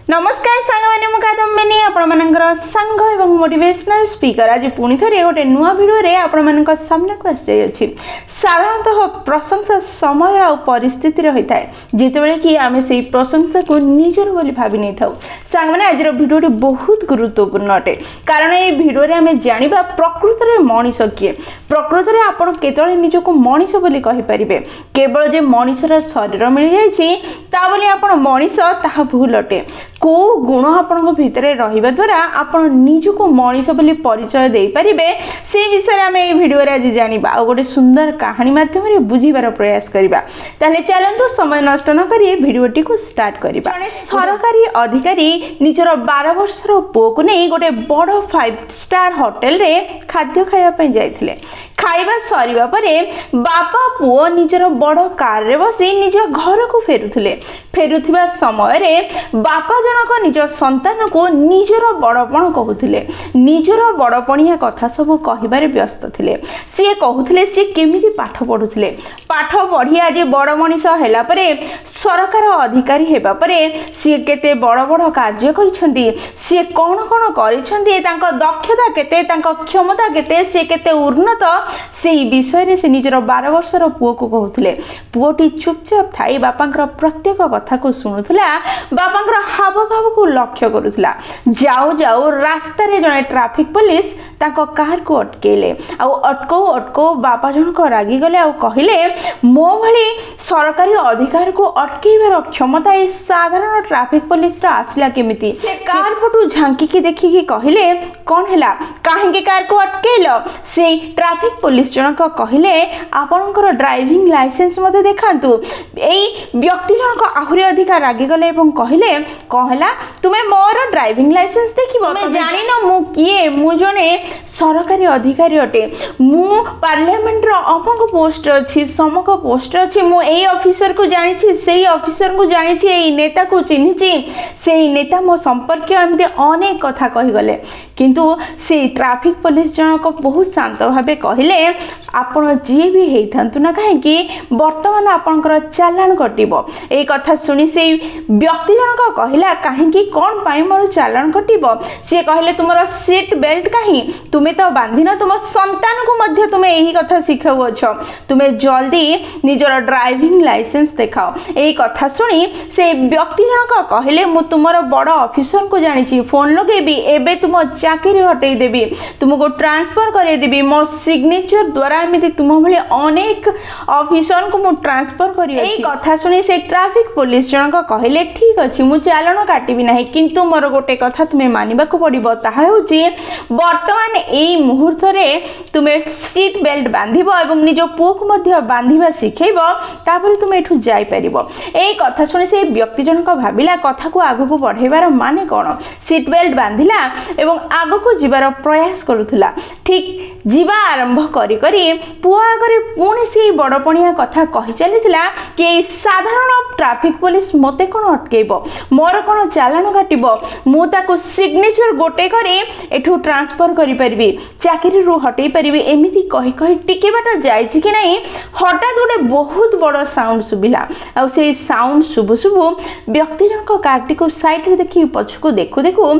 नमस्कार सांगने मुकादम्बिनी आपणमानଙ୍କର सांग एवं मोटिवेशनल स्पीकर आज पुणी थे गोटे नुआ भिडियो आपण सामना को आसी साधारणतः प्रशंसा समय और परिस्थिति होता है जितेबाला कि आम से प्रशंसा को निजर बोली भावी नहीं था सांग मैंने आज भिडियोटी बहुत गुरुत्वपूर्ण अटे कारण ये भिडियो आम जाना प्रकृत में मनीष किए प्रकृत में आप केतले निजक मनीष बोली कहींपारे केवल जे मनीषर शरीर मिल जाए आप मनीष ता भूल अटे को गुण आपण भितर रहिबा द्वारा आपण निजको मनीष बोली परिचय दे पारिबे से विषय आम ये भिडियो आज जानिबा आ गोटे सुंदर कहानी माध्यम रे बुझिबार प्रयास करिबा ताले चलंतु समय नष्ट न करी भिडियोटी को स्टार्ट करिबा सरकारी अधिकारी निजर 12 वर्षर पुओ को नहीं गोटे बड़ 5 स्टार होटल रे खाद्य खाइबा पई जाइथिले खाइबा सरीबा परे बापा पुओ निजर बड़ कार रे बसी निज घर को फेरुथिबा समय रे बापा जनक निज संतान को निजर बड़पण कहूथिले निजर बड़पणिया कथा सब कहिबारे व्यस्त थिले सी कहूथिले सी केमिति पाठ पढुथिले पाठ पढ़ी आज बड़ मनीष हैला परे सरकार अधिकारी हेबा परे सी केते बड़ बड़ कार्य करिसंती सी कोन कोन करिसंती तांको दक्षता केते तांको क्षमता केते सी केते उन्नत सेही विषय रे से निजर 12 वर्षर पुओ को कहूथिले पुओटी चुपचाप थाई बापांकर प्रत्येक कथा को सुनुथिला बापांकर हाव भाव को लक्ष्य करुथिला जाऊ जाऊ रास्ता रे जने ट्रैफिक पुलिस ताको कार को अटकेले आ अटको बापा जनक रागी गले आ कहिले मो भली सरकारी अधिकार को अटकेबार क्षमता ए साधारण ट्रैफिक पुलिस रा आसला केमिति से कार पटू झांकी की देखि की कहिले कोन हैला काहे कार को अटकेलो से ट्रैफिक पुलिस जनक कहिले आपनकर ड्राइविंग लाइसेंस मते देखांतु एई व्यक्ति जनक आहुरी अधिकार रागी गले एवं कहिले कहला तुमे मोर ड्राइविंग लाइसेंस देखिबो मैं जानि न मु किए मु जने सरकारी अधिकारी अटे मु पार्लियामेंट रो अमक पोस्ट अछि समक पोस्ट अछि मु एई ऑफिसर को जानि छी सेही ऑफिसर को जानि छी एई नेता को चिन्हि छी सेही नेता मो संपर्क एमते अनेक कथा कहि गले किंतु से ट्रैफिक पुलिस जनक बहुत शांत भाबे कहिले आपण जे भी हेथांतु ना काहे कि वर्तमान आपनकर चालान कटिबो एई कथा सुनि से व्यक्ति जनक कहिला काहे कि कोन पाई मोर चालान कटिबो से कहिले तुमरो सीट बेल्ट काहे तुमे तो बांधिन तुम संतान को मध्य तुमे एही कथा सिखाउ अछो तुमे जल्दी निजर ड्राइविंग लाइसेंस देखाओ एही कथा सुनी से व्यक्ति जनक कहिले मु तुमरो बड़ ऑफिसर को जानि छी फोन लगेबी एबे तुम चाकरी हटै देबी तुमको ट्रांसफर करे देबी मो सिग्नेचर द्वारा एमिति तुम भले अनेक ऑफिसर को मु ट्रांसफर करी एही कथा सुनी से ट्रैफिक पुलिस जनक कहिले ठीक अछि मु चालान काटिबी नाही किंतु मोर गोटे कथा तुमे मानिबा को पड़िबो ताहा होची वर्तमान एई मुहूर्त रे तुमे सीट बेल्ट बांधिबो एवं निज पुओ को मध्य बांधिबा सिखेइबो तापर तुमे एठु जाई परिबो एई कथा सुनी से व्यक्ति जनक भाबिला कथा को आगु को बढ़ेबार माने कोन सीट बेल्ट बांधिला एवं आगु को जिबार प्रयास करूथला ठीक जीवा आरंभ करी करी पुआ आगरे पुणी से बड़पणिया कथा कहि चलीथिला कि साधारण ट्रैफिक पुलिस मते कोन अटकेबो मोर कोन चालान काटिबो मु ताको सिग्नेचर गोटे करे एठु ट्रांसफर करि परिबी चाकरी रु हटै परिबी एमिति कहि कहि टिके बाट जायछि कि नहीं हठात गोटे बहुत बड़ साउंड सुबिला आ से साउंड सुबु सुबु व्यक्ति जनक कारटी को साइड रे देखि पछको देखु देखु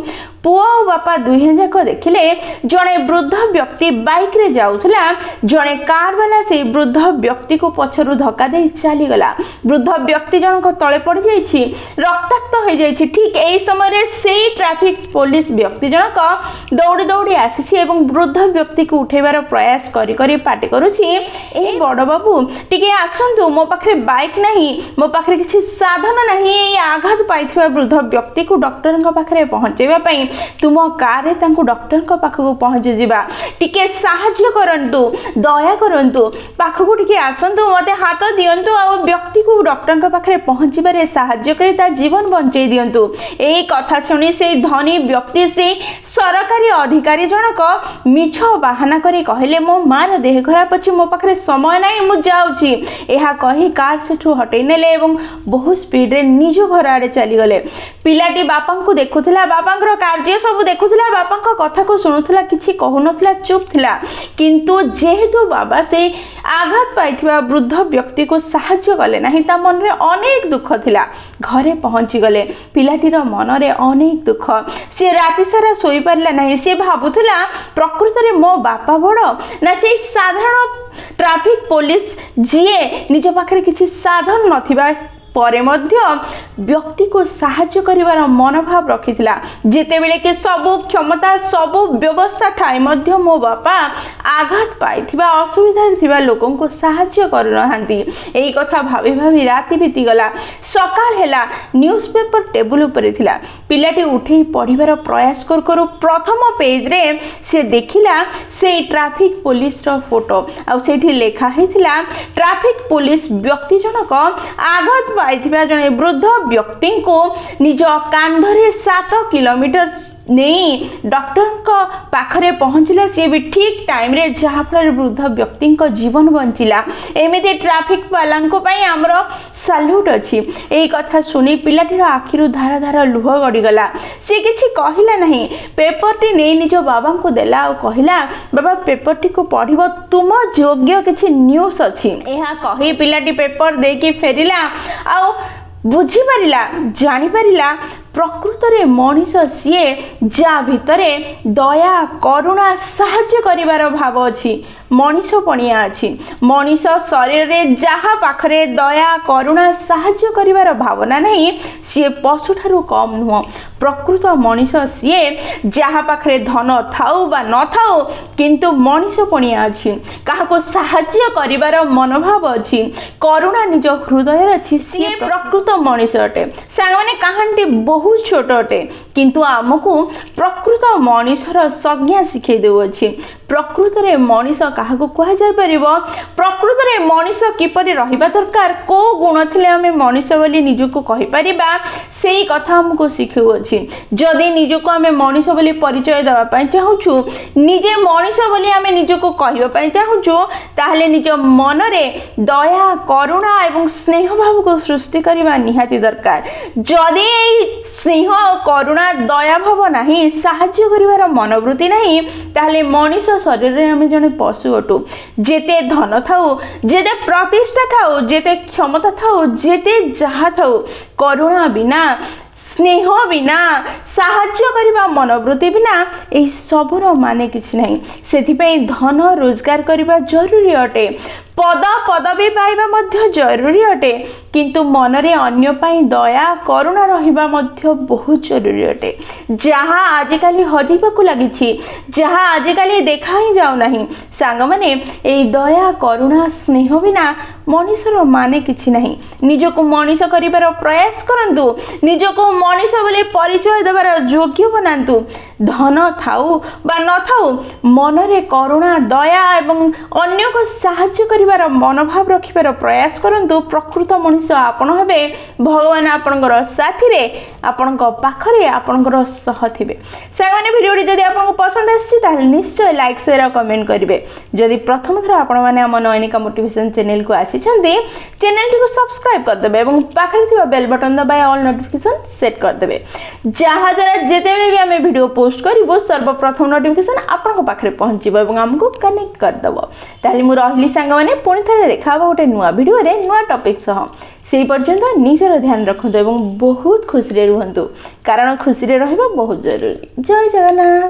पुआ और बापा दुहे जाक देखिले जड़े वृद्ध व्यक्ति बाइक रे जाउथला जड़े कार वाला से वृद्ध व्यक्ति को पछरु धक्का दे चली गला वृद्ध व्यक्ति जनक तळे पड़ जाइछि रक्ताक्त हो जाइछि ठीक एई समय रे सेही ट्रैफिक पुलिस व्यक्ति जनक दौड़ी दौड़ी आसीछि एवं वृद्ध व्यक्ति को उठेबार प्रयास करी करी पाटी करूछि ए बड़ बाबू टिके आसंतु मो पाखरे बाइक नहीं मो पाखरे किछि साधन नहीं एई आघात पाइथिबा वृद्ध व्यक्ति को डॉक्टर का पाखरे पहुंचेबा पई तुम कार रे तांको डॉक्टर को पाखको पहुंच जिबा टिके सहाय्य करंतु दया करंतु पाखको टिके आसंतु मते हाथ दियंतु आ व्यक्ति को डॉक्टर को पाखरे पहुंचीबारे सहाय्य करी ता जीवन बंचै दियंतु एई कथा सुनी से धनी व्यक्ति से सरकारी अधिकारी जनक मिछ बहाना करी कहले मो मार देह खराब अछि मो पाखरे समय नाही मु जाउची एहा कहि कार सेठु हटै नेले एवं बहुत स्पीड रे निज घर आड़े चली गले पिलाटी बापा को देखुथिला बापांकर कार कार्य सब देखुला बापा कथा को शुणुला किसी कहूनला चुप थिला किंतु जेहेतु बाबा से आघात पाइथिबा वृद्ध व्यक्ति को साहाय्य कले नहीं ता मन रे अनेक दुख थिला घरे पहुंची गले पिलाटीर मन रे अनेक दुख से राति सारा सोई पारला नहीं से भाबुथिला प्रकृत रे मो बापा बड़ ना से साधारण ट्रैफिक पुलिस जीए निज पाखरे किछि साधन नथिबा परे मध्य व्यक्ति को साहाय्य करिवार मनोभाव रखिथिला जेतेबेले कि सबु क्षमता सबु व्यवस्था थाई मध्य मो बापा आघात पाइथिबा असुविधा थिबा लोकन को साहाय्य करू नहांती एई कथा भाबी भाबी राति बीती गला सकाळ हेला न्यूज़पेपर टेबल ऊपर थिला पिलाटी उठेई पढिबार प्रयास करू प्रथम पेज रे से देखिला से ट्रैफिक पुलिस रो फोटो आ सेठी लेखा हेथिला ट्रैफिक पुलिस व्यक्ति जनक आघात पाइथिबा जने वृद्ध व्यक्ति को निज कांधरे 7 किलोमीटर नहीं डॉक्टर पाखरे पहुँचला सी भी ठीक टाइम रे जहाँ फल वृद्ध व्यक्ति जीवन बंचिला एमती ट्रैफिक वाला आमर साल्यूट अच्छी यही कथा शुणी पिलाटीर आखिरु धारा धारा लुह गड़ीगला सी किसी कहला नहीं पेपरटी नहीं निज बाबा को देला और कहला बाबा पेपरटी को पढ़िब तुम योग्य किसी न्यूज अच्छी यह कही पिलाटी पेपर देकी फेरिला आ बुझी पारिला जानी पारिला प्रकृत रे मनीष सीए जा भितरे दया करुणा साहाय्य करिवार भाव अच्छी मनीष पणिया अच्छी मनीष शरीर रे जहाँ पाखरे दया करुणा साहाय्य करिवार भावना नहीं सी पशु ठारू कम नुह प्रकृत मनीष सीए जहाँ पाखरे धन थाउ बा न थाउ किंतु मनीष पणिया अच्छी काहाको साहाय्य करिवार मनोभाव अच्छी करुणा निज हृदय अच्छी सी प्रकृत मनीष अटे सांग माने कहानी बहुत छोट अटे किंतु आमको प्रकृत मनीषर संज्ञा शिखै देउछि प्रकृत रे मनीष काहाको कहा जाय परिबो प्रकृत रे मनीष किपरि रहिबा दरकार को गुण थिले आमे मनीष बोली निजको कहि परिबा सेही कथा हमको शिखौछि जदि निजको आमे मनीष बोली परिचय देबा पय चाहूछु निजे मनीष बोली आमे निजको कहिबा पय चाहूछु ताहले निज मन रे दया करुणा एवं स्नेह भाव को सृष्टि करबा निहाती दरकार जदि स्नेह करुणा दया भाव नहीं साहाय्य करिवार मनोवृत्ति नहीं ताहले मनीष शरीर रे आमे जने पशु अटु जेते धन थाउ जेते प्रतिष्ठा थाउ जेते क्षमता थाउ जेते जहा थाउ करुणा बिना स्नेह बिना साहाय्य करबा मनोवृत्ति बिना ए सबुर माने किछि नहीं सेथिपई धन रोजगार करबा जरूरी अटे पद पदवी पाइबा मध्य जरूरी अटे किंतु मन रे अन्य पाई दया करुणा रहिबा मध्य बहुत जरूरी अटे जहाँ आजिकाली हजिबा को लागिछि जहाँ आजिकाली देखा ही जाउ नहीं सांग माने ए दया करुणा स्नेह बिना मनीषर माने किछि नहीं निजको मनीष करिबार प्रयास करंतु निजको मनीष बोले परिचय देबार योग्य बनांतु धन थाउ बा न थाउ मन रे करुणा दया एवं अन्य को साहाय्य करिबार मनोभाव रखिबार प्रयास करंतु प्रकृत मनीष आपण हेबे भगवान आपणकर साथी रे आपणक पाखरे आपणकर सह थिबे सागने भिडियोटी जदि आपनको पसंद आछि ताले निश्चय लाइक शेयर और कमेंट करिवे जदि प्रथम थर आपण माने हम नयनिका मोटिवेशन चैनल को आसी चैनल को सब्सक्राइब कर देबे एवं पाखरे थिबा बेल बटन दबाए ऑल नोटिफिकेशन सेट कर देबे जहाँ द्वारा जेतेबेले भी आमे वीडियो पोस्ट करिवो सर्वप्रथम नोटिफिकेशन आपनको पाखरे पहुंचीबो एवं हमको कनेक्ट कर दबो ताले मु रहली संग माने पुणी थरे देखाबो गोटे नुवा वीडियो रे नुवा टॉपिक सह से पर्यंत निजर ध्यान रखंतु एवं बहुत खुशी रे रुहंतु कारण खुशी रे रहबा बहुत जरूरी जय जगन्नाथ।